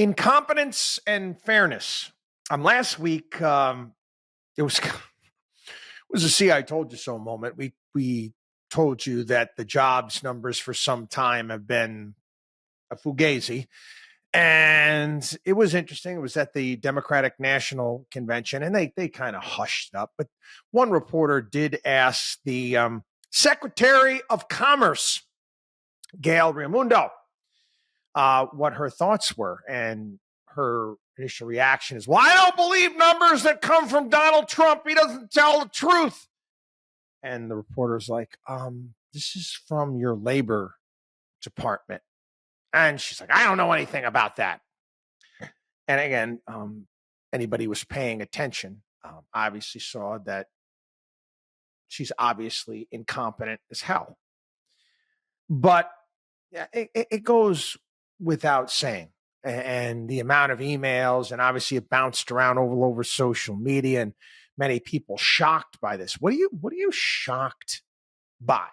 Incompetence and fairness. Last week, it was it was a "see I told you so" moment. We told you that the jobs numbers for some time have been a fugazi, and it was interesting. It was at the Democratic National Convention, and they kind of hushed it up. But one reporter did ask the Secretary of Commerce, Gail Raimondo, what her thoughts were, and her initial reaction is, "Well, I don't believe numbers that come from Donald Trump. He doesn't tell the truth." And the reporter's like, "This is from your Labor Department." And she's like, "I don't know anything about that." And again, anybody who was paying attention obviously saw that she's obviously incompetent as hell. But it goes without saying. And the amount of emails, and obviously it bounced around all over social media, and many people shocked by this. What are you shocked by?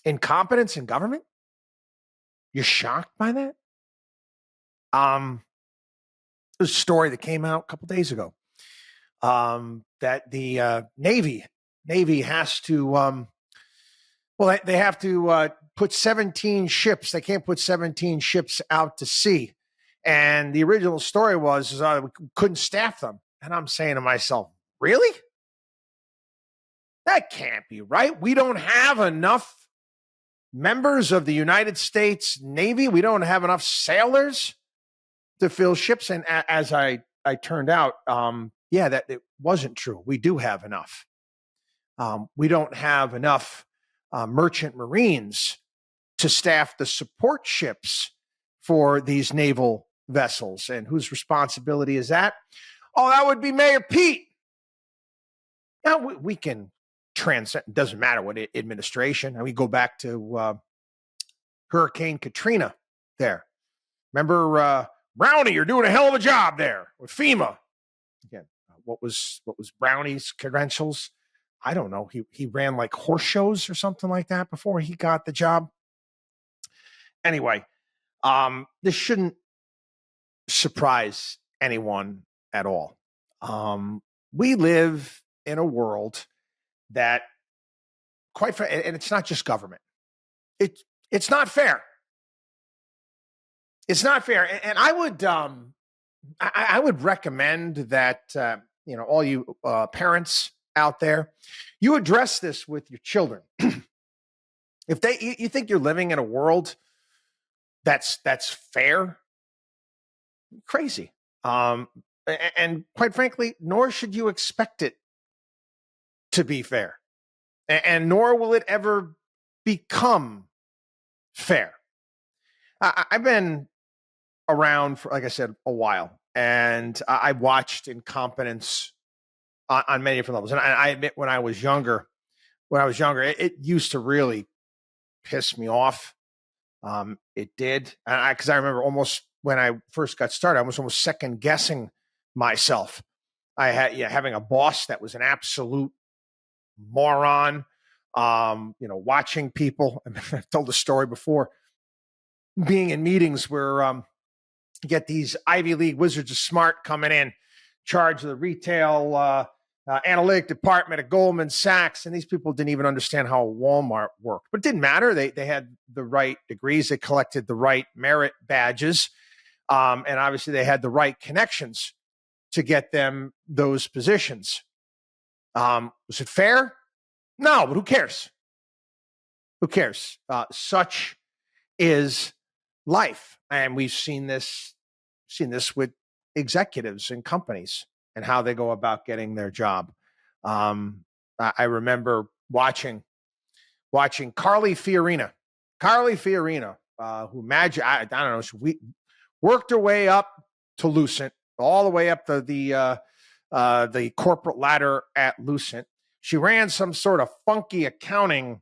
Incompetence in government? You're shocked by that? There's a story that came out a couple days ago that the Navy has to they have to put 17 ships. They can't put 17 ships out to sea. And the original story was we couldn't staff them. And I'm saying to myself, really? That can't be right. We don't have enough members of the United States Navy. We don't have enough sailors to fill ships. And as I turned out, that it wasn't true. We do have enough. We don't have enough merchant marines to staff the support ships for these naval vessels. And whose responsibility is that? Oh, that would be Mayor Pete. Now we can transcend. It doesn't matter what administration. And we go back to Hurricane Katrina there. Remember, Brownie, you're doing a hell of a job there with FEMA. Again, what was Brownie's credentials? I don't know. He ran like horse shows or something like that before he got the job. Anyway, this shouldn't surprise anyone at all. We live in a world that, and it's not just government. It's not fair. It's not fair. And I would recommend that all you parents out there, you address this with your children. If you think you're living in a world that's fair, crazy. And quite frankly, nor should you expect it to be fair. And nor will it ever become fair. I've been around for, like I said, a while, and I watched incompetence on many different levels. And I admit, when I was younger, it used to really piss me off. It did, because I remember almost when I first got started, I was almost second guessing myself. I had having a boss that was an absolute moron. Watching people. I've told the story before. Being in meetings where you get these Ivy League wizards of smart coming in charge of the retail analytic department at Goldman Sachs, and these people didn't even understand how Walmart worked. But it didn't matter. They had the right degrees. They collected the right merit badges. And obviously they had the right connections to get them those positions. Was it fair? No, but who cares? Who cares? Such is life. And we've seen this with executives and companies and how they go about getting their job. I remember watching Carly Fiorina, who I don't know, she worked her way up to Lucent, all the way up to the corporate ladder at Lucent. She ran some sort of funky accounting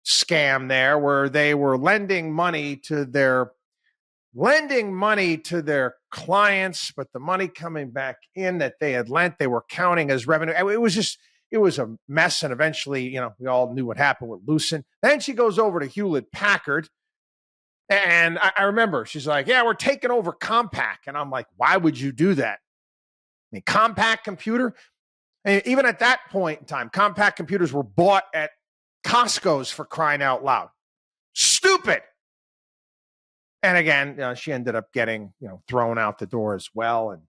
scam there where they were lending money to their clients, but the money coming back in that they had lent, they were counting as revenue. It was a mess. And eventually, we all knew what happened with Lucent. Then she goes over to Hewlett Packard, And I remember she's like, yeah, we're taking over Compaq. And I'm like, why would you do that? I mean, Compaq computer. And even at that point in time, Compaq computers were bought at Costco's, for crying out loud. Stupid. And again, she ended up getting, thrown out the door as well. And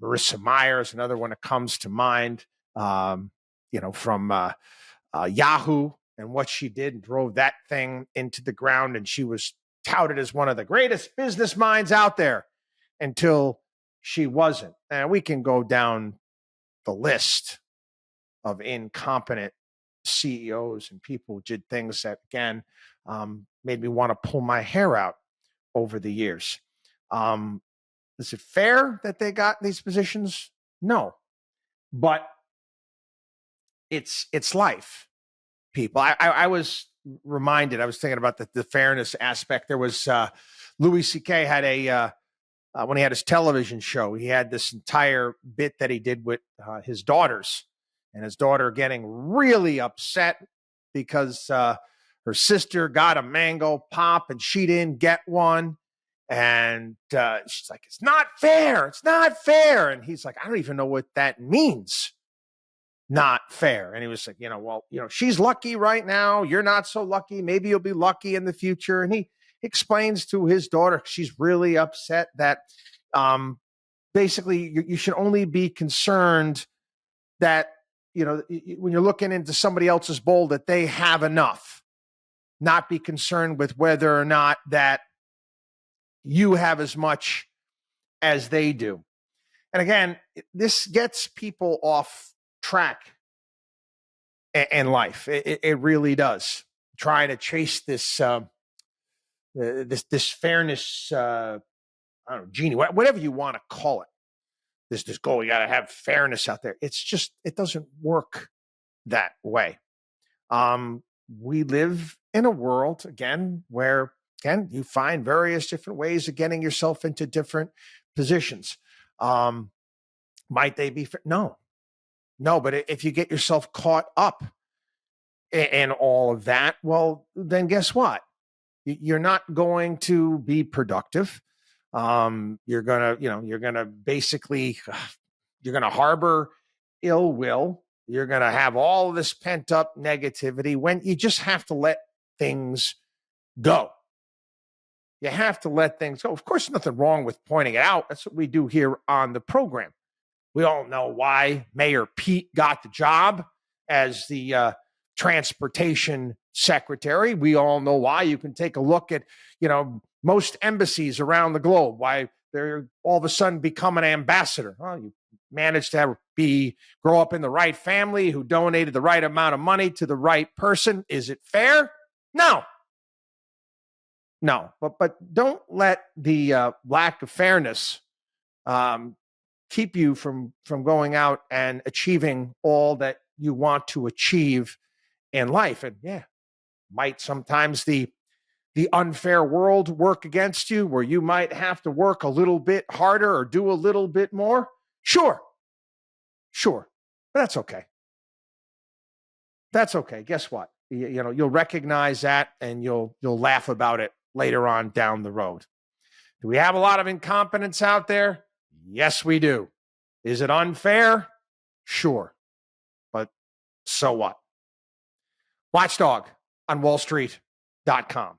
Marissa Myers, another one that comes to mind, from Yahoo, and what she did and drove that thing into the ground. And she was touted as one of the greatest business minds out there until she wasn't. And we can go down the list of incompetent CEOs and people who did things that, again, made me want to pull my hair out over the years. Is it fair that they got these positions? No, but it's life, people. I was reminded, I was thinking about the fairness aspect. There was Louis C.K. had when he had his television show, he had this entire bit that he did with his daughters, and his daughter getting really upset because her sister got a mango pop and she didn't get one. And she's like, it's not fair. It's not fair. And he's like, I don't even know what that means. Not fair. And he was like, she's lucky right now. You're not so lucky. Maybe you'll be lucky in the future. And he explains to his daughter, she's really upset that basically you should only be concerned that, when you're looking into somebody else's bowl, that they have enough, not be concerned with whether or not that you have as much as they do. And again, this gets people off track in life. It really does. Trying to chase this this fairness, I don't know, genie, whatever you want to call it. This goal, you got to have fairness out there. It's just, it doesn't work that way. We live in a world, again, where, again, you find various different ways of getting yourself into different positions. Might they be fair? No, but if you get yourself caught up in all of that, well, then guess what? You're not going to be productive. You're gonna basically, you're gonna harbor ill will. You're gonna have all this pent up negativity when you just have to let things go. You have to let things go. Of course, nothing wrong with pointing it out. That's what we do here on the program. We all know why Mayor Pete got the job as the transportation secretary. We all know why. You can take a look at, most embassies around the globe, why they're all of a sudden become an ambassador. Well, you managed to grow up in the right family who donated the right amount of money to the right person. Is it fair? No, but don't let the lack of fairness keep you from going out and achieving all that you want to achieve in life. And might sometimes the unfair world work against you, where you might have to work a little bit harder or do a little bit more. Sure, but that's okay. Guess what? You'll recognize that, and you'll laugh about it later on down the road. Do we have a lot of incompetence out there? Yes, we do. Is it unfair? Sure. But so what? WatchDog on WallStreet.com.